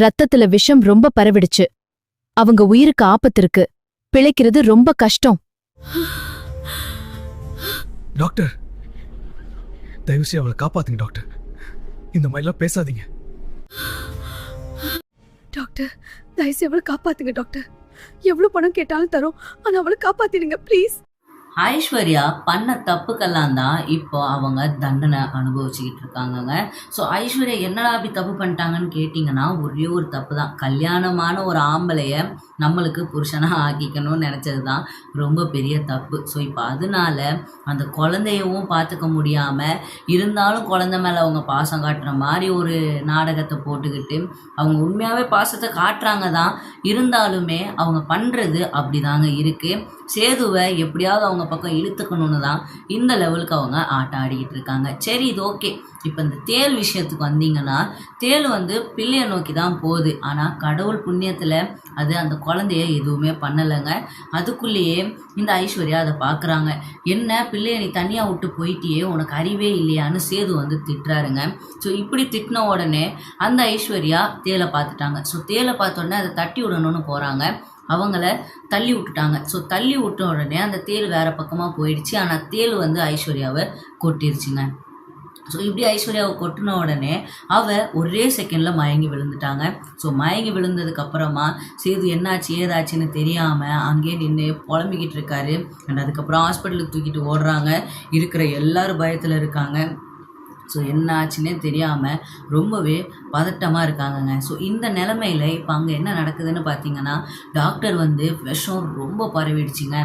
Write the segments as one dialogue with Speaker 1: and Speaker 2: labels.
Speaker 1: ரத்தத்துல விஷம் ரொம்ப பரவிடுச்சு. அவங்க உயிருக்கு ஆபத்து இருக்கு. பிழைக்கிறது ரொம்ப கஷ்டம்.
Speaker 2: டாக்டர், தயவுசெய்து அவளை காப்பாத்துங்க டாக்டர். இந்த மாதிரிலாம் பேசாதீங்க
Speaker 3: டாக்டர். தயவுசெய்து அவளை காப்பாத்துங்க டாக்டர். எவ்வளவு பணம் கேட்டாலும் தரோம், ஆனா அவளை காப்பாத்திடுங்க ப்ளீஸ்.
Speaker 4: ஐஸ்வர்யா பண்ண தப்புக்கெல்லாம் தான் இப்போ அவங்க தண்டனை அனுபவிச்சுக்கிட்டு இருக்காங்கங்க. ஸோ ஐஸ்வர்யா என்னடா அப்படி தப்பு பண்ணிட்டாங்கன்னு கேட்டிங்கன்னா, ஒரே ஒரு தப்பு தான். கல்யாணமான ஒரு ஆம்பளைய நம்மளுக்கு புருஷனாக ஆக்கிக்கணும்னு நினச்சது தான் ரொம்ப பெரிய தப்பு. ஸோ இப்போ அதனால அந்த குழந்தையவும் பார்த்துக்க முடியாமல் இருந்தாலும் குழந்தை மேலே அவங்க பாசம் காட்டுற மாதிரி ஒரு நாடகத்தை போட்டுக்கிட்டு, அவங்க உண்மையாகவே பாசத்தை காட்டுறாங்க தான், இருந்தாலுமே அவங்க பண்ணுறது அப்படி தாங்க இருக்குது. சேதுவை எப்படியாவது அவங்க பக்கம் இழுத்துக்கணும்னு தான் இந்த லெவலுக்கு அவங்க ஆட்டம் ஆடிக்கிட்டு இருக்காங்க. சரி, இது ஓகே. இப்போ இந்த தேள் விஷயத்துக்கு வந்தீங்கன்னா, தேள் பிள்ளையை நோக்கி தான் போகுது. ஆனால் கடவுள் புண்ணியத்தில் அது அந்த குழந்தைய எதுவுமே பண்ணலைங்க. அதுக்குள்ளேயே இந்த ஐஸ்வர்யா அதை பார்க்குறாங்க. என்ன பிள்ளையை நீ தனியாக விட்டு போயிட்டியே, உனக்கு அறிவே இல்லையான்னு சேது திட்டுறாருங்க. ஸோ இப்படி திட்டின உடனே அந்த ஐஸ்வர்யா தேளை பார்த்துட்டாங்க. ஸோ தேளை பார்த்தோடனே அதை தட்டி விடணும்னு போகிறாங்க. அவங்கள தள்ளி விட்டுட்டாங்க. ஸோ தள்ளி விட்ட உடனே அந்த தேள் வேறு பக்கமாக போயிடுச்சு. ஆனால் தேள் ஐஸ்வர்யாவை கொட்டிருச்சுங்க. ஸோ இப்படி ஐஸ்வர்யாவை கொட்டின உடனே அவள் ஒரே செகண்டில் மயங்கி விழுந்துட்டாங்க. ஸோ மயங்கி விழுந்ததுக்கப்புறமா சேது என்னாச்சு ஏதாச்சுன்னு தெரியாமல் அங்கேயே நின்று புலம்பிக்கிட்டு இருக்காரு. அண்ட் அதுக்கப்புறம் ஹாஸ்பிட்டலுக்கு தூக்கிட்டு ஓடுறாங்க. இருக்கிற எல்லாரும் பயத்தில் இருக்காங்க. ஸோ என்ன ஆச்சுன்னே தெரியாமல் ரொம்பவே பதட்டமாக இருக்காங்கங்க. ஸோ இந்த நிலமையில் இப்போ அங்கே என்ன நடக்குதுன்னு பார்த்தீங்கன்னா, டாக்டர் விஷம் ரொம்ப பரவிடுச்சுங்க.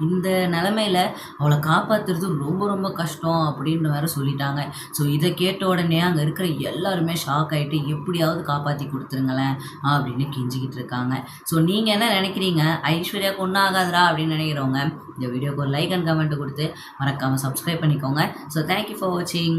Speaker 4: இந்த நிலமையில் அவளை காப்பாற்றுறது ரொம்ப ரொம்ப கஷ்டம் அப்படின்னு வேறு சொல்லிட்டாங்க. ஸோ இதை கேட்ட உடனே அங்கே இருக்கிற எல்லாருமே ஷாக் ஆகிட்டு, எப்படியாவது காப்பாற்றி கொடுத்துருங்களேன் அப்படின்னு கெஞ்சிக்கிட்டு இருக்காங்க. ஸோ நீங்கள் என்ன நினைக்கிறீங்க? ஐஸ்வர்யாவுக்கு ஒன்றும் ஆகாதரா அப்படின்னு நினைக்கிறவங்க இந்த வீடியோக்கு ஒரு லைக் அண்ட் கமெண்ட் கொடுத்து மறக்காமல் சப்ஸ்கிரைப் பண்ணிக்கோங்க. ஸோ தேங்க்யூ ஃபார் வாட்சிங்.